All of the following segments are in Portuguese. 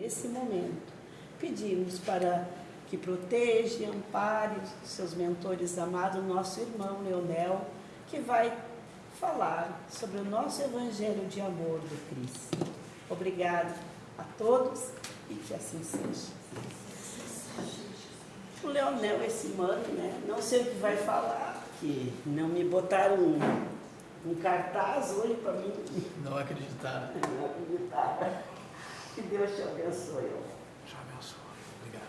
esse momento. Pedimos para que proteja e ampare seus mentores amados, nosso irmão Leonel, que vai falar sobre o nosso Evangelho de amor do Cristo. Obrigado a todos e que assim seja. O Leonel, esse mano, né? Não sei o que vai falar, que não me botaram um cartaz hoje para mim. Não acreditaram. Não acreditaram. Que Deus te abençoe. Deus abençoe. Obrigado.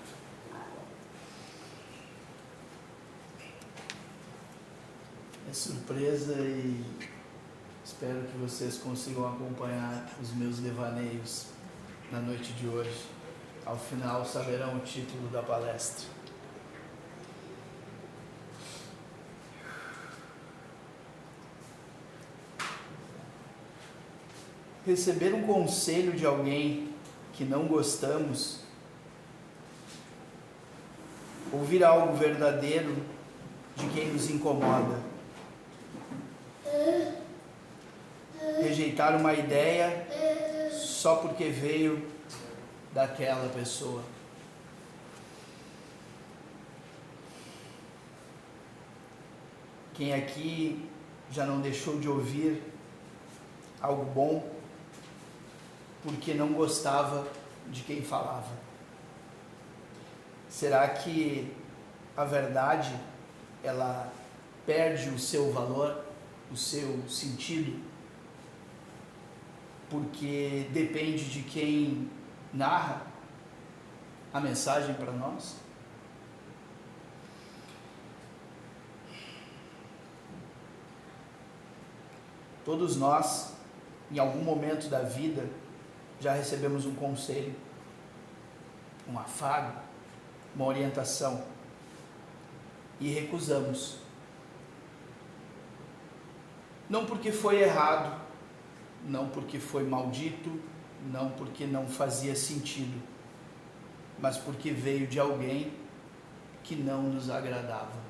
É surpresa e espero que vocês consigam acompanhar os meus devaneios na noite de hoje. Ao final saberão o título da palestra. Receber um conselho de alguém que não gostamos, ouvir algo verdadeiro de quem nos incomoda, rejeitar uma ideia só porque veio daquela pessoa. Quem aqui já não deixou de ouvir algo bom porque não gostava de quem falava? Será que a verdade, ela perde o seu valor, o seu sentido, porque depende de quem narra a mensagem para nós? Todos nós, em algum momento da vida, já recebemos um conselho, um afago, uma orientação e recusamos. Não porque foi errado, não porque foi maldito, não porque não fazia sentido, mas porque veio de alguém que não nos agradava.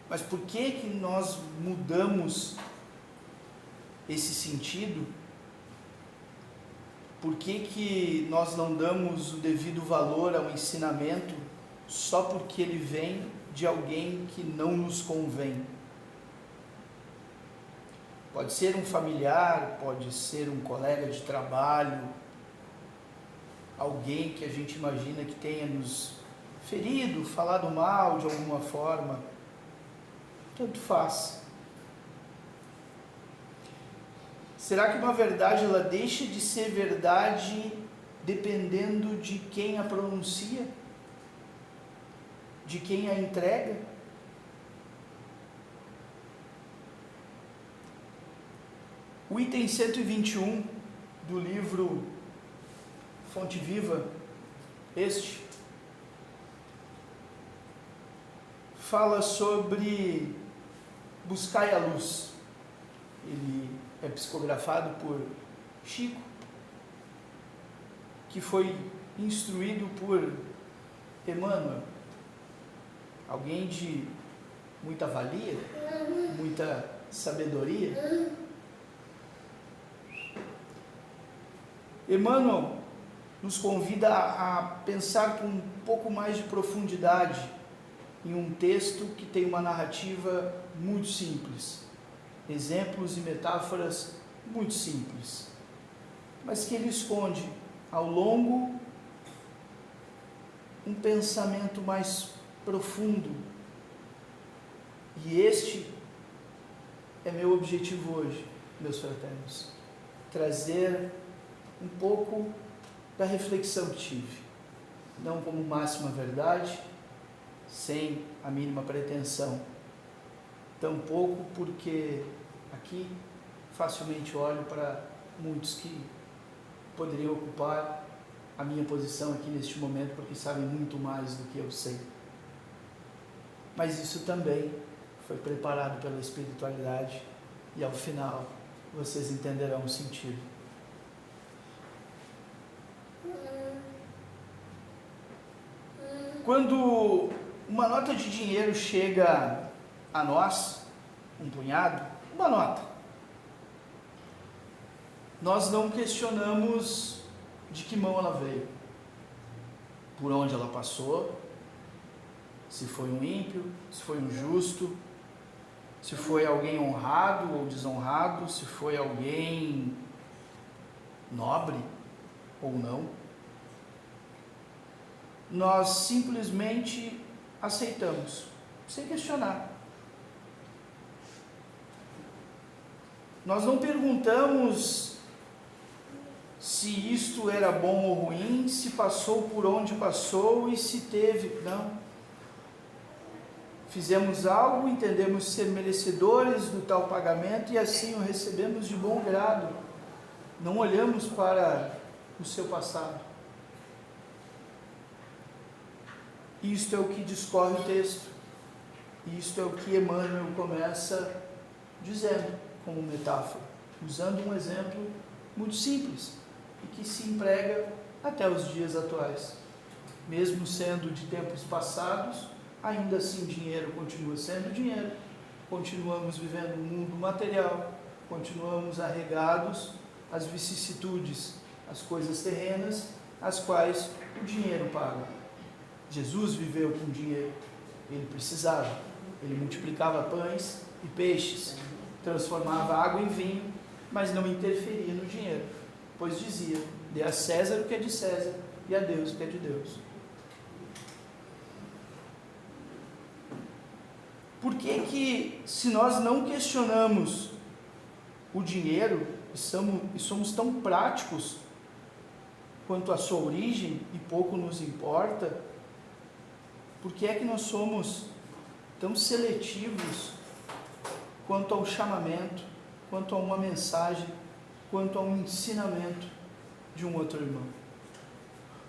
Mas por que nós mudamos esse sentido? Por que nós não damos o devido valor ao ensinamento só porque ele vem de alguém que não nos convém? Pode ser um familiar, pode ser um colega de trabalho, alguém que a gente imagina que tenha nos ferido, falado mal de alguma forma. Tanto faz. Será que uma verdade ela deixa de ser verdade dependendo de quem a pronuncia? De quem a entrega? O item 121 do livro Fonte Viva, fala sobre buscar a luz. Ele é psicografado por Chico, que foi instruído por Emmanuel, alguém de muita valia, muita sabedoria. Emmanuel nos convida a pensar com um pouco mais de profundidade em um texto que tem uma narrativa muito simples, exemplos e metáforas muito simples, mas que ele esconde ao longo um pensamento mais profundo. E este é meu objetivo hoje, meus fraternos, trazer um pouco da reflexão que tive, não como máxima verdade, sem a mínima pretensão, tampouco porque aqui facilmente olho para muitos que poderiam ocupar a minha posição aqui neste momento, porque sabem muito mais do que eu sei. Mas isso também foi preparado pela espiritualidade e ao final vocês entenderão o sentido. Quando uma nota de dinheiro chega a nós, um punhado, uma nota. Nós não questionamos de que mão ela veio, por onde ela passou, se foi um ímpio, se foi um justo, se foi alguém honrado ou desonrado, se foi alguém nobre ou não. Nós simplesmente aceitamos, sem questionar. Nós não perguntamos se isto era bom ou ruim, se passou por onde passou e se teve. Não. Fizemos algo, entendemos ser merecedores do tal pagamento e assim o recebemos de bom grado. Não olhamos para o seu passado. Isto é o que discorre o texto. Isto é o que Emmanuel começa dizendo como metáfora, usando um exemplo muito simples e que se emprega até os dias atuais. Mesmo sendo de tempos passados, ainda assim dinheiro continua sendo dinheiro, continuamos vivendo um mundo material, continuamos arregados às vicissitudes, às coisas terrenas, as quais o dinheiro paga. Jesus viveu com dinheiro, ele precisava, ele multiplicava pães e peixes, transformava água em vinho, mas não interferia no dinheiro, pois dizia, dê a César o que é de César e a Deus o que é de Deus. Por que, se nós não questionamos o dinheiro e somos tão práticos quanto a sua origem e pouco nos importa, por que é que nós somos tão seletivos quanto ao chamamento, quanto a uma mensagem, quanto a um ensinamento de um outro irmão?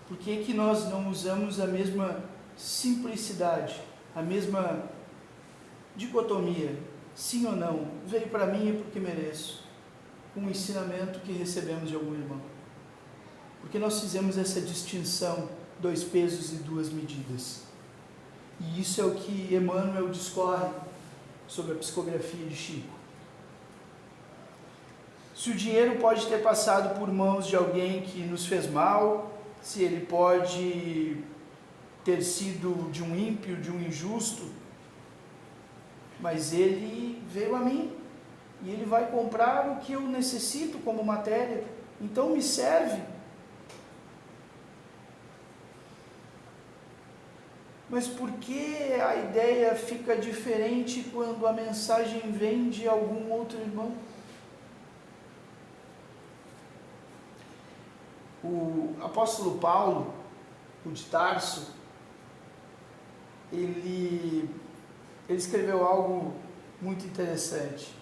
Por que é que nós não usamos a mesma simplicidade, a mesma dicotomia, sim ou não, veio para mim é porque mereço, com o ensinamento que recebemos de algum irmão? Porque nós fizemos essa distinção, 2 pesos e 2 medidas. E isso é o que Emmanuel discorre sobre a psicografia de Chico. Se o dinheiro pode ter passado por mãos de alguém que nos fez mal, se ele pode ter sido de um ímpio, de um injusto, mas ele veio a mim e ele vai comprar o que eu necessito como matéria, então me serve. Mas por que a ideia fica diferente quando a mensagem vem de algum outro irmão? O apóstolo Paulo, o de Tarso, ele escreveu algo muito interessante,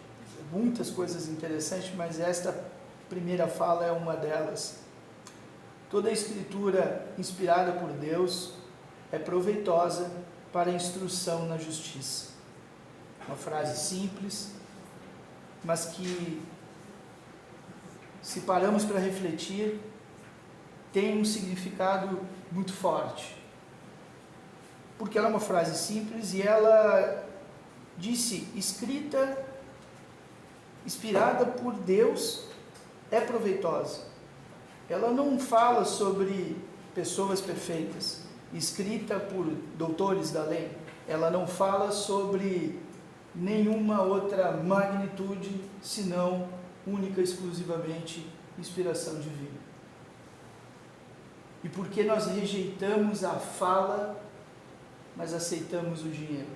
muitas coisas interessantes, mas esta primeira fala é uma delas. Toda a escritura inspirada por Deus é proveitosa para a instrução na justiça. Uma frase simples, mas que, se paramos para refletir, tem um significado muito forte. Porque ela é uma frase simples e ela disse, escrita, inspirada por Deus, é proveitosa. Ela não fala sobre pessoas perfeitas, escrita por doutores da lei. Ela não fala sobre nenhuma outra magnitude, senão única e exclusivamente inspiração divina. E por que nós rejeitamos a fala, mas aceitamos o dinheiro?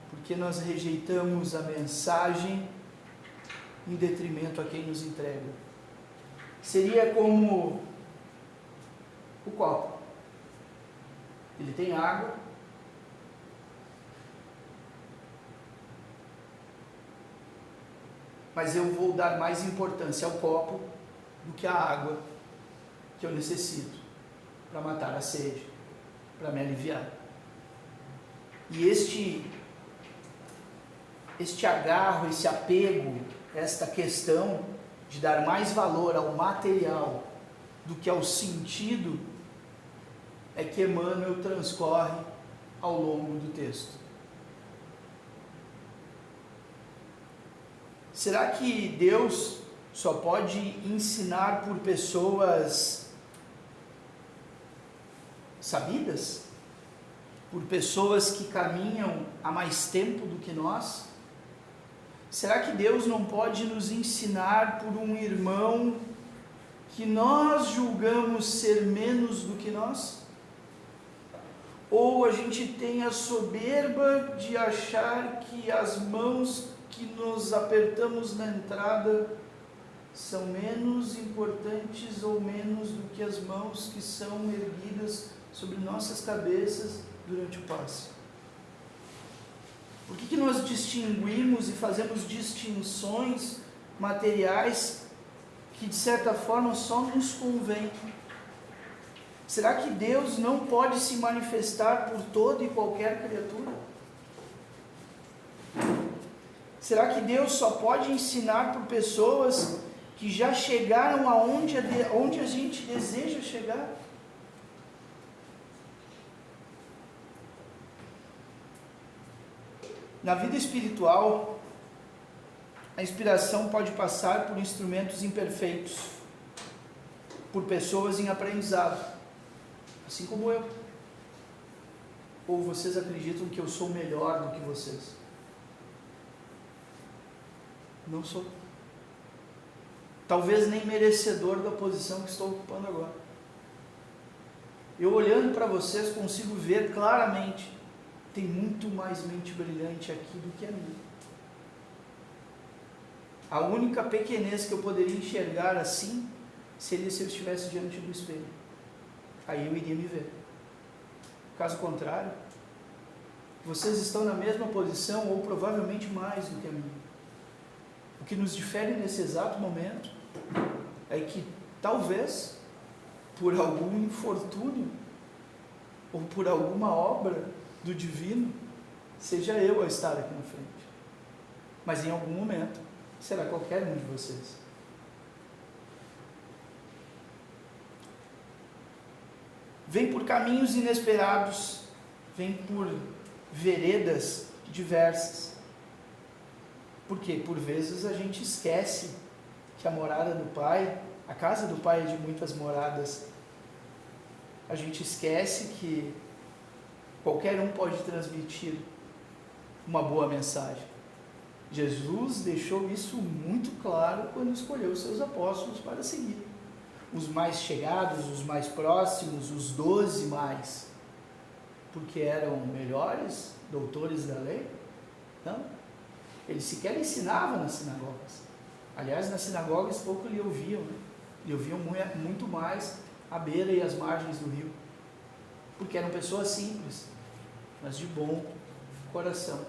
Porque nós rejeitamos a mensagem em detrimento a quem nos entrega. Seria como o copo. Ele tem água, mas eu vou dar mais importância ao copo do que à água que eu necessito para matar a sede, para me aliviar. E este agarro, esse apego, esta questão de dar mais valor ao material do que ao sentido, é que Emmanuel transcorre ao longo do texto. Será que Deus só pode ensinar por pessoas sabidas? Por pessoas que caminham há mais tempo do que nós? Será que Deus não pode nos ensinar por um irmão que nós julgamos ser menos do que nós? Ou a gente tem a soberba de achar que as mãos que nos apertamos na entrada são menos importantes ou menos do que as mãos que são erguidas sobre nossas cabeças durante o passe? Por que nós distinguimos e fazemos distinções materiais que de certa forma só nos convém? Será que Deus não pode se manifestar por toda e qualquer criatura? Será que Deus só pode ensinar por pessoas que já chegaram aonde a gente deseja chegar? Na vida espiritual, a inspiração pode passar por instrumentos imperfeitos, por pessoas em aprendizado, assim como eu. Ou vocês acreditam que eu sou melhor do que vocês? Não sou. Talvez nem merecedor da posição que estou ocupando agora. Eu olhando para vocês consigo ver claramente, tem muito mais mente brilhante aqui do que a minha. A única pequenez que eu poderia enxergar assim seria se eu estivesse diante do espelho. Aí eu iria me ver. Caso contrário, vocês estão na mesma posição ou provavelmente mais do que a minha. O que nos difere nesse exato momento é que talvez por algum infortúnio ou por alguma obra do divino seja eu a estar aqui na frente. Mas em algum momento será qualquer um de vocês. Vem por caminhos inesperados, vem por veredas diversas. Por quê? Por vezes a gente esquece que a morada do Pai, a casa do Pai é de muitas moradas. A gente esquece que qualquer um pode transmitir uma boa mensagem. Jesus deixou isso muito claro quando escolheu os seus apóstolos para seguir. Os mais chegados, os mais próximos, os 12 mais, porque eram melhores doutores da lei? Não. Eles sequer ensinavam nas sinagogas. Aliás, nas sinagogas pouco lhe ouviam, né? Lhe ouviam muito mais à beira e às margens do rio, porque eram pessoas simples, mas de bom coração,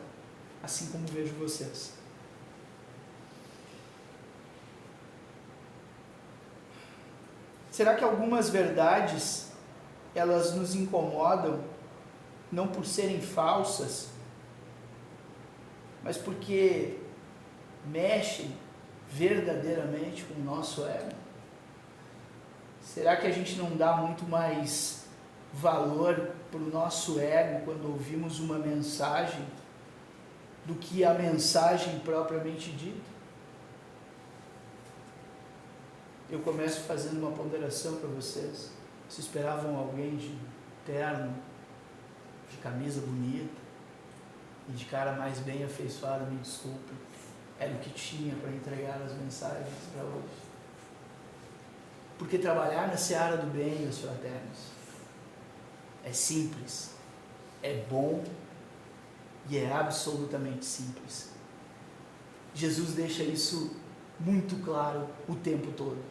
assim como vejo vocês. Será que algumas verdades, elas nos incomodam, não por serem falsas, mas porque mexem verdadeiramente com o nosso ego? Será que a gente não dá muito mais valor para o nosso ego quando ouvimos uma mensagem do que a mensagem propriamente dita? Eu começo fazendo uma ponderação para vocês. Se esperavam alguém de terno, de camisa bonita e de cara mais bem afeiçoado, me desculpe, era o que tinha para entregar as mensagens para hoje. Porque trabalhar na seara do bem, meus fraternos, é simples, é bom e é absolutamente simples. Jesus deixa isso muito claro o tempo todo.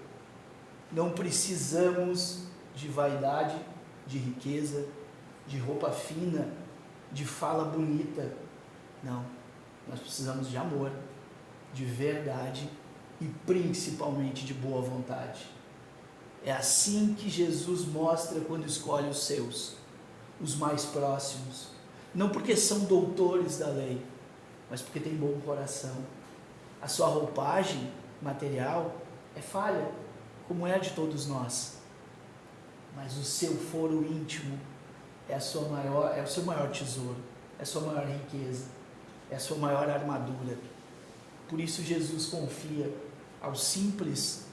Não precisamos de vaidade, de riqueza, de roupa fina, de fala bonita. Não, nós precisamos de amor, de verdade e principalmente de boa vontade. É assim que Jesus mostra quando escolhe os seus, os mais próximos. Não porque são doutores da lei, mas porque têm bom coração. A sua roupagem material é falha, como é a de todos nós. Mas o seu foro íntimo é o seu maior tesouro, é a sua maior riqueza, é a sua maior armadura. Por isso Jesus confia ao simples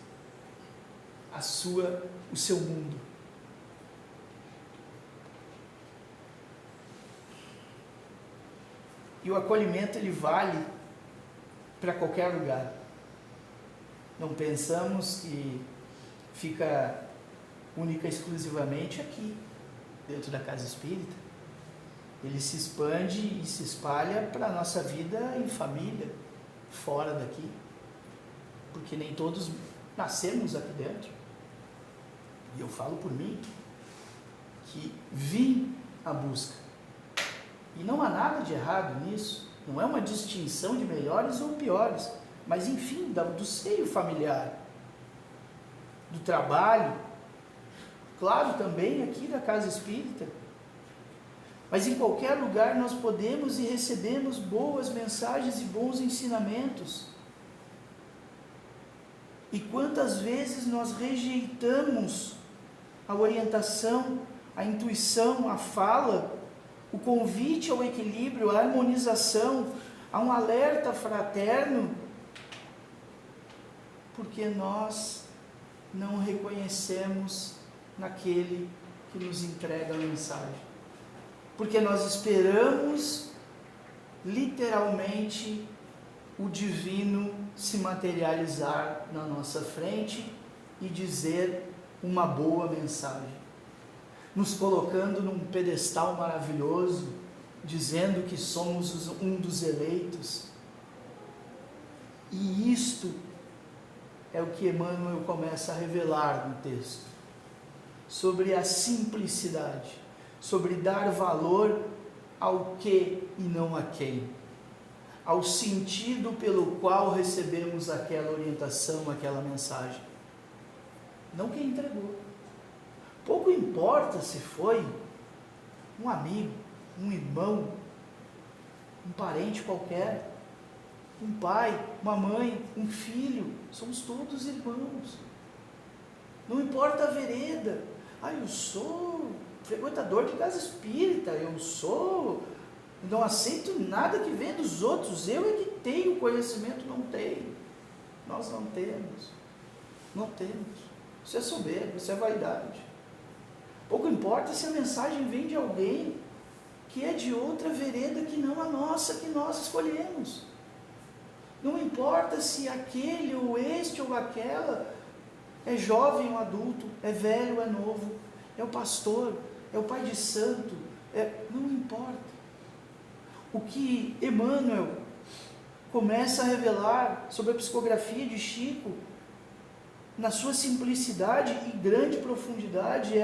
o seu mundo. E o acolhimento, ele vale para qualquer lugar. Não pensamos que fica única e exclusivamente aqui, dentro da casa espírita. Ele se expande e se espalha para a nossa vida em família, fora daqui. Porque nem todos nascemos aqui dentro. E eu falo por mim, que vim à busca. E não há nada de errado nisso. Não é uma distinção de melhores ou piores. Mas enfim, do seio familiar, do trabalho, claro, também aqui da casa espírita. Mas em qualquer lugar nós podemos e recebemos boas mensagens e bons ensinamentos. E quantas vezes nós rejeitamos a orientação, a intuição, a fala, o convite ao equilíbrio, à harmonização, a um alerta fraterno, porque nós não reconhecemos naquele que nos entrega a mensagem. Porque nós esperamos, literalmente, o divino se materializar na nossa frente e dizer uma boa mensagem. Nos colocando num pedestal maravilhoso, dizendo que somos um dos eleitos. E isto é o que Emmanuel começa a revelar no texto, sobre a simplicidade, sobre dar valor ao que e não a quem, ao sentido pelo qual recebemos aquela orientação, aquela mensagem, não quem entregou. Pouco importa se foi um amigo, um irmão, um parente qualquer, um pai, uma mãe, um filho, somos todos irmãos. Não importa a vereda. Eu sou frequentador de casa espírita, não aceito nada que venha dos outros, eu é que tenho conhecimento. Não tenho. Nós não temos. Isso é soberba, isso é vaidade. Pouco importa se a mensagem vem de alguém que é de outra vereda que não a nossa, que nós escolhemos. Não importa se aquele ou este ou aquela é jovem ou adulto, é velho ou é novo, é o pastor, é o pai de santo, não importa. O que Emmanuel começa a revelar sobre a psicografia de Chico, na sua simplicidade e grande profundidade,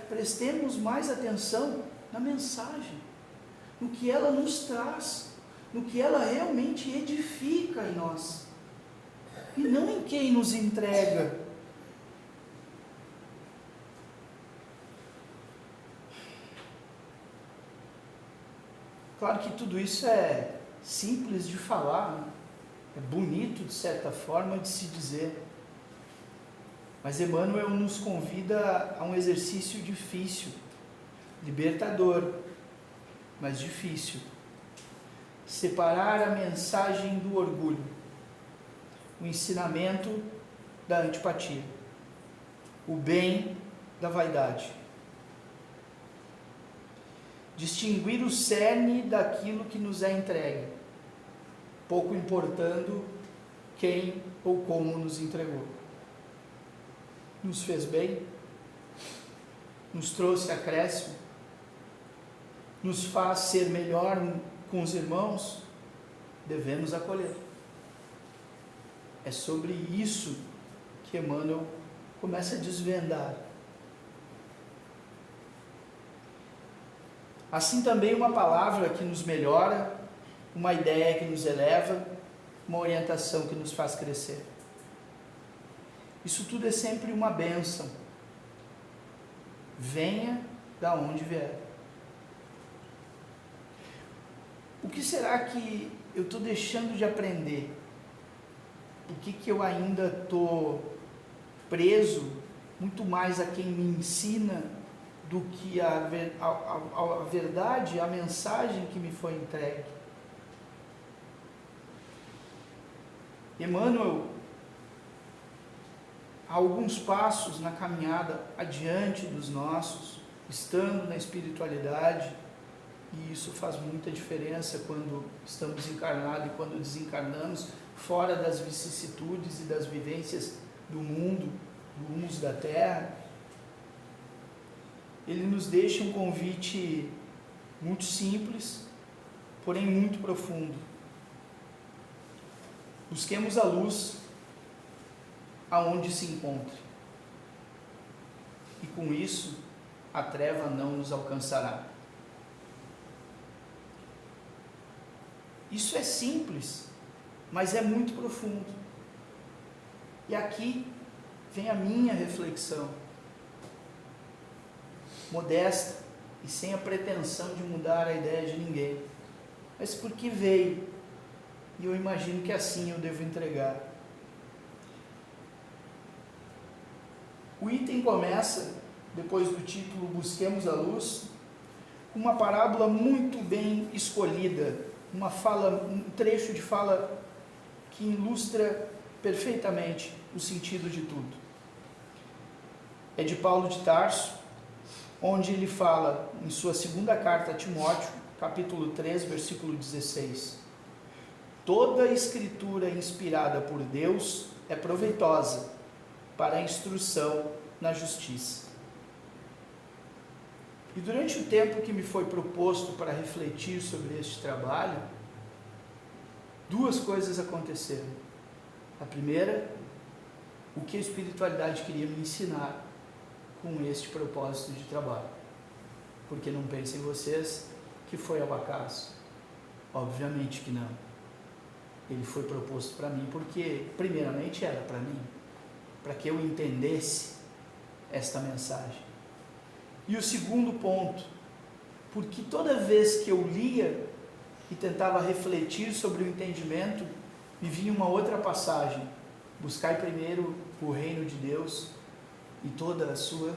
prestemos mais atenção na mensagem, no que ela nos traz, no que ela realmente edifica em nós, e não em quem nos entrega. Claro que tudo isso é simples de falar, é bonito de certa forma de se dizer, mas Emmanuel nos convida a um exercício difícil, libertador, mas difícil. Separar a mensagem do orgulho, o ensinamento da antipatia, o bem da vaidade. Distinguir o cerne daquilo que nos é entregue, pouco importando quem ou como nos entregou. Nos fez bem, nos trouxe acréscimo, nos faz ser melhor com os irmãos, devemos acolher. É sobre isso que Emmanuel começa a desvendar. Assim também uma palavra que nos melhora, uma ideia que nos eleva, uma orientação que nos faz crescer. Isso tudo é sempre uma bênção. Venha da onde vier. O que será que eu estou deixando de aprender? Por que eu ainda estou preso muito mais a quem me ensina do que a verdade, a mensagem que me foi entregue? Emmanuel, há alguns passos na caminhada adiante dos nossos, estando na espiritualidade, e isso faz muita diferença quando estamos encarnados e quando desencarnamos, fora das vicissitudes e das vivências do mundo, do humus da terra. Ele nos deixa um convite muito simples, porém muito profundo. Busquemos a luz aonde se encontre, e com isso a treva não nos alcançará. Isso é simples, mas é muito profundo. E aqui vem a minha reflexão, modesta e sem a pretensão de mudar a ideia de ninguém, mas porque veio, e eu imagino que assim eu devo entregar. O item começa, depois do título Busquemos a Luz, com uma parábola muito bem escolhida, um trecho de fala que ilustra perfeitamente o sentido de tudo. É de Paulo de Tarso, onde ele fala em sua segunda carta a Timóteo, capítulo 3, versículo 16: toda a escritura inspirada por Deus é proveitosa para a instrução na justiça. E durante o tempo que me foi proposto para refletir sobre este trabalho, duas coisas aconteceram. A primeira, o que a espiritualidade queria me ensinar com este propósito de trabalho. Porque não pensem vocês que foi ao acaso. Obviamente que não. Ele foi proposto para mim porque, primeiramente, era para mim, para que eu entendesse esta mensagem. E o segundo ponto, porque toda vez que eu lia e tentava refletir sobre o entendimento, me vinha uma outra passagem: buscai primeiro o reino de Deus e toda a sua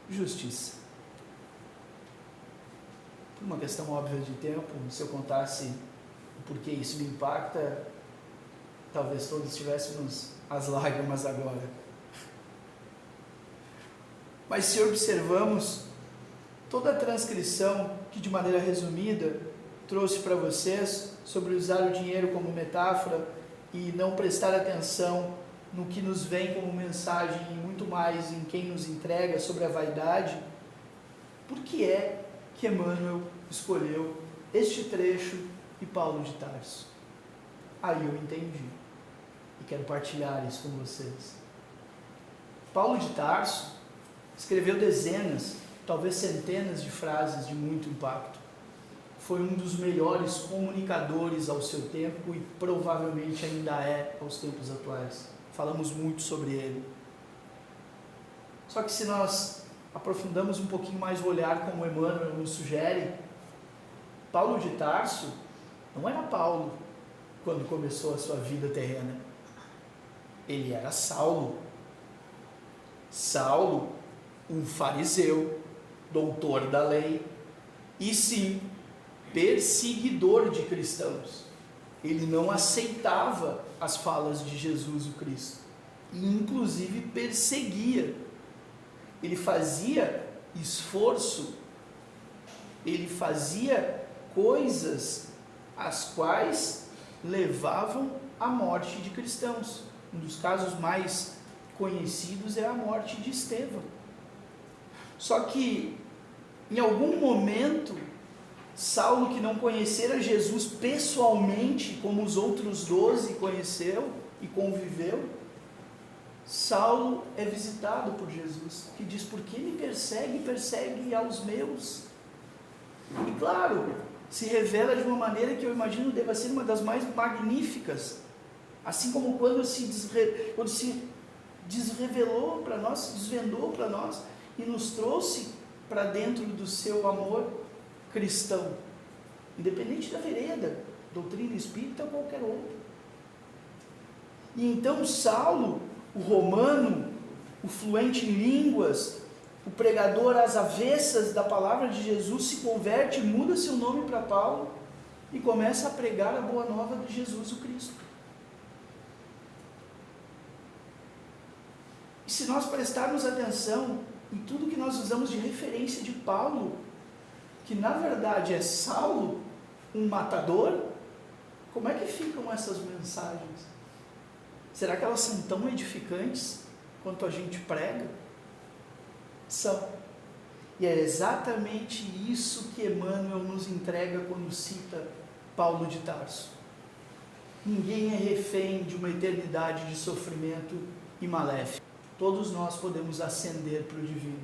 justiça. Por uma questão óbvia de tempo, se eu contasse o porquê isso me impacta, talvez todos tivéssemos as lágrimas agora. Mas se observamos toda a transcrição que, de maneira resumida, trouxe para vocês sobre usar o dinheiro como metáfora e não prestar atenção no que nos vem como mensagem e muito mais em quem nos entrega, sobre a vaidade, por que é que Emmanuel escolheu este trecho e Paulo de Tarso? Aí eu entendi e quero partilhar isso com vocês. Paulo de Tarso escreveu dezenas, talvez centenas de frases de muito impacto. Foi um dos melhores comunicadores ao seu tempo e provavelmente ainda é aos tempos atuais. Falamos muito sobre ele. Só que se nós aprofundamos um pouquinho mais o olhar, como Emmanuel nos sugere, Paulo de Tarso não era Paulo quando começou a sua vida terrena. Ele era Saulo. Saulo, um fariseu, doutor da lei, e sim, perseguidor de cristãos. Ele não aceitava as falas de Jesus o Cristo, e inclusive perseguia. Ele fazia esforço, ele fazia coisas as quais levavam à morte de cristãos. Um dos casos mais conhecidos é a morte de Estevão. Só que, em algum momento, Saulo, que não conhecera Jesus pessoalmente, como os outros 12 conheceu e conviveu, Saulo é visitado por Jesus, que diz: por que me persegue, persegue aos meus? E claro, se revela de uma maneira que eu imagino deva ser uma das mais magníficas, assim como quando se desrevelou para nós, se desvendou para nós e nos trouxe para dentro do seu amor cristão, independente da vereda, doutrina espírita ou qualquer outra. E então Saulo, o romano, o fluente em línguas, o pregador às avessas da palavra de Jesus se converte, muda seu nome para Paulo e começa a pregar a boa nova de Jesus o Cristo. E se nós prestarmos atenção em tudo que nós usamos de referência de Paulo, que na verdade é Saulo, um matador, como é que ficam essas mensagens? Será que elas são tão edificantes quanto a gente prega? São. E é exatamente isso que Emmanuel nos entrega quando cita Paulo de Tarso. Ninguém é refém de uma eternidade de sofrimento e maléfico. Todos nós podemos ascender para o divino.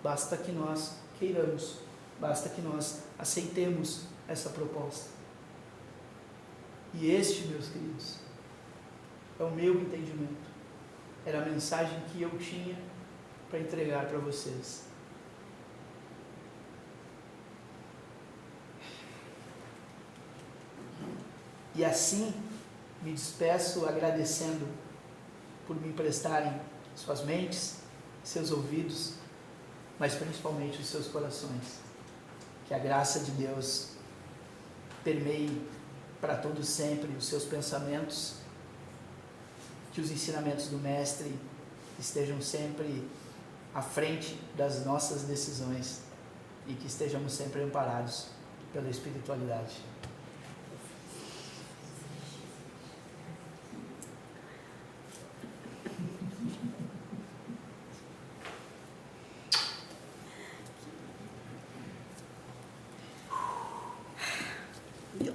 Basta que nós queiramos. Basta que nós aceitemos essa proposta. E este, meus queridos, é o meu entendimento. Era a mensagem que eu tinha para entregar para vocês. E assim, me despeço agradecendo por me emprestarem suas mentes, seus ouvidos, mas principalmente os seus corações. Que a graça de Deus permeie para todo sempre os seus pensamentos, que os ensinamentos do Mestre estejam sempre à frente das nossas decisões e que estejamos sempre amparados pela espiritualidade.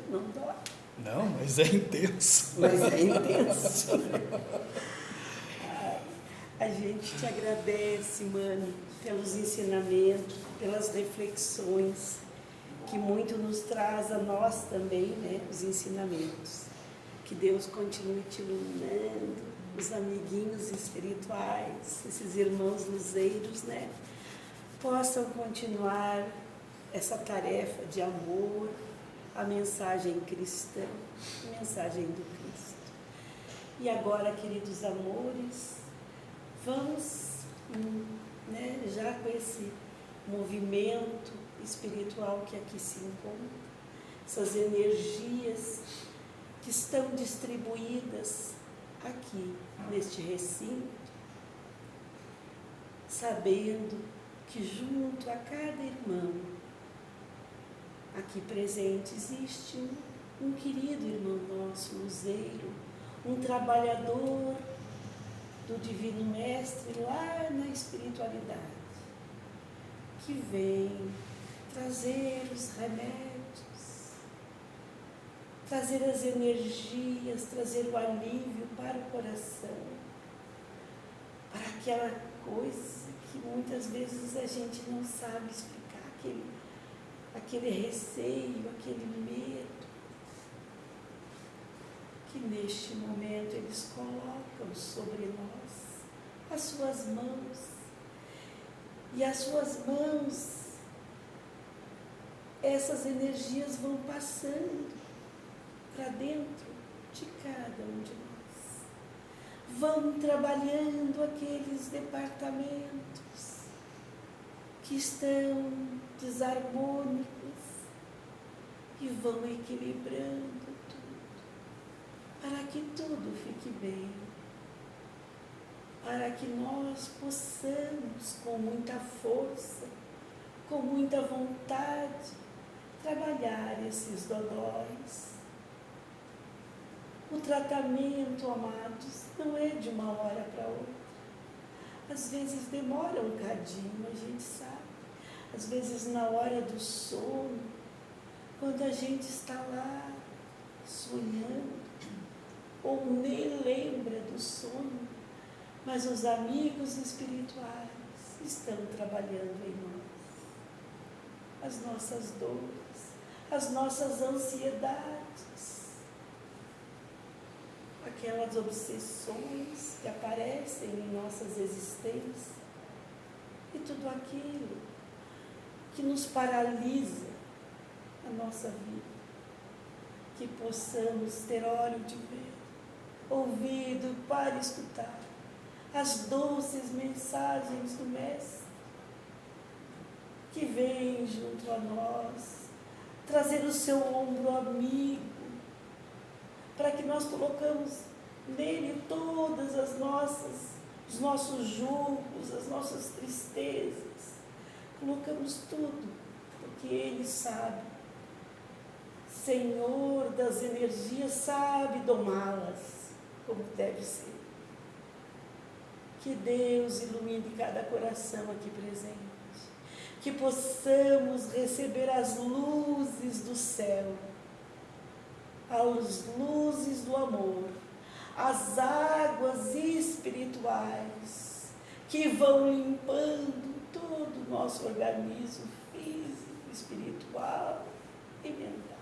Não dói. Não, mas é intenso. Mas é intenso. A gente te agradece, mano, pelos ensinamentos, pelas reflexões, que muito nos traz a nós também, né, os ensinamentos. Que Deus continue te iluminando, os amiguinhos espirituais, esses irmãos luzeiros, né, possam continuar essa tarefa de amor, a mensagem cristã, a mensagem do Cristo. E agora, queridos amores, vamos, né, já com esse movimento espiritual que aqui se encontra, essas energias que estão distribuídas aqui, neste recinto, sabendo que junto a cada irmão aqui presente existe um querido irmão nosso, luzeiro, um trabalhador do Divino Mestre lá na espiritualidade, que vem trazer os remédios, trazer as energias, trazer o alívio para o coração, para aquela coisa que muitas vezes a gente não sabe explicar, aquele receio, aquele medo, que neste momento eles colocam sobre nós as suas mãos, e as suas mãos, essas energias vão passando para dentro de cada um de nós, vão trabalhando aqueles departamentos que estão desarmônicos e vão equilibrando tudo, para que tudo fique bem, para que nós possamos, com muita força, com muita vontade, trabalhar esses dodóis. O tratamento, amados, não é de uma hora para outra. Às vezes demora um cadinho, a gente sabe. Às vezes na hora do sono, quando a gente está lá sonhando, ou nem lembra do sono, mas os amigos espirituais estão trabalhando em nós. As nossas dores, as nossas ansiedades, aquelas obsessões que aparecem em nossas existências, e tudo aquilo que nos paralisa a nossa vida, que possamos ter olho de ver, ouvido para escutar as doces mensagens do Mestre, que vem junto a nós, trazer o seu ombro amigo, para que nós colocamos nele todas os nossos julgos, as nossas tristezas, colocamos tudo, porque Ele sabe, Senhor das energias, sabe domá-las como deve ser. Que Deus ilumine cada coração aqui presente, que possamos receber as luzes do céu, as luzes do amor, as águas espirituais que vão limpando todo o nosso organismo físico, espiritual e mental.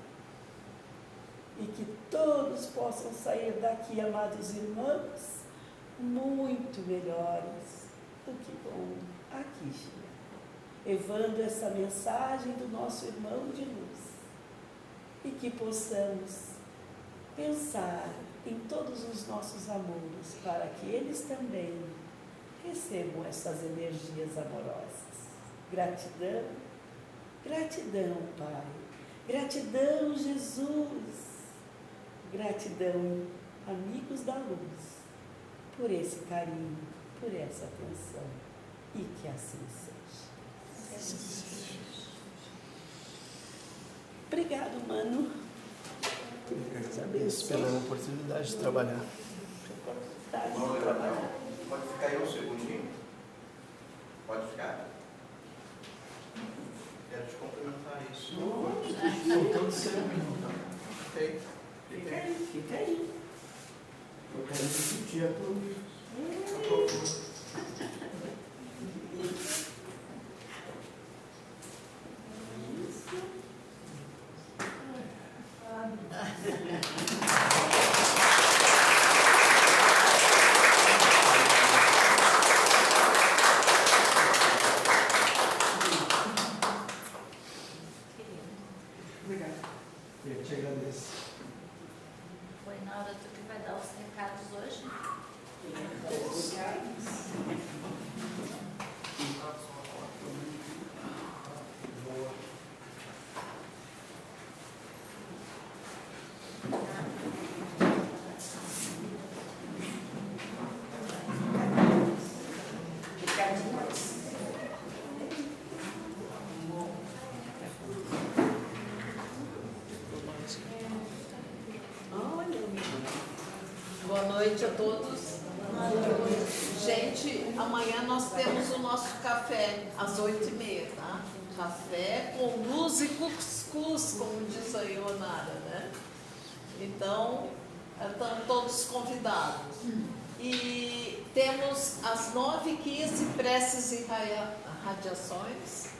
E que todos possam sair daqui, amados irmãos, muito melhores do que vão aqui chegar, levando essa mensagem do nosso irmão de luz, e que possamos pensar em todos os nossos amores, para que eles também recebam essas energias amorosas. Gratidão, gratidão, Pai, gratidão, Jesus, gratidão, amigos da luz, por esse carinho, por essa atenção, e que assim seja. Obrigado, mano. Agradeço pela oportunidade de trabalhar. Pode ficar aí um segundinho? Pode ficar? Quero te complementar isso. Faltando ser um minuto. Ok. Fica aí, fica aí. Eu quero discutir a tua. Obrigado. Eu te agradeço. Foi na hora tu que vai dar os recados hoje? Boa noite a todos. Gente, amanhã nós temos o nosso café às 8h30, tá? Café com luz e cuscuz, como diz a Ionara, né? Então, estão todos convidados. E temos às 9h15 preces e radiações.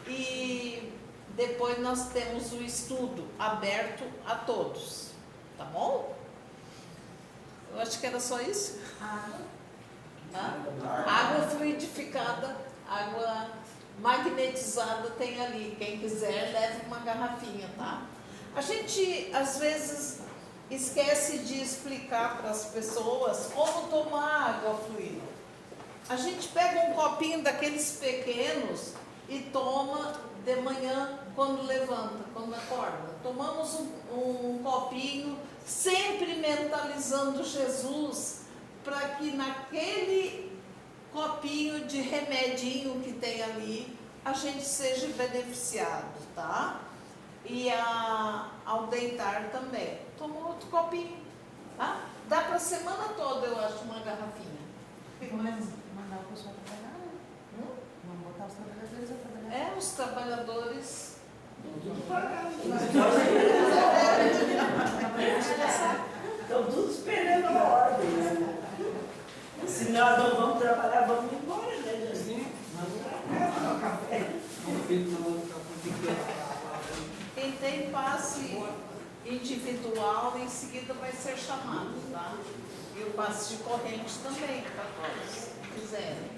E depois nós temos o estudo aberto a todos, tá bom? Eu acho que era só isso. Água fluidificada, água magnetizada tem ali. Quem quiser, leve uma garrafinha, tá? A gente, às vezes, esquece de explicar para as pessoas como tomar água fluida. A gente pega um copinho daqueles pequenos e toma de manhã quando levanta, quando acorda. Tomamos um copinho, sempre mentalizando Jesus, para que naquele copinho de remedinho que tem ali, a gente seja beneficiado, tá? E ao deitar também. Toma outro copinho, tá? Dá para a semana toda, eu acho, uma garrafinha. Vamos mandar o pessoal trabalhar, né? Vamos botar os trabalhadores a trabalhar. É, os trabalhadores. Estão todos esperando a ordem, né? Se nós não vamos trabalhar, vamos embora, né, Jesus? Vamos pra cá, tomar café. Quem tem passe individual, em seguida vai ser chamado, tá? E o passe de corrente também, para todos que quiserem.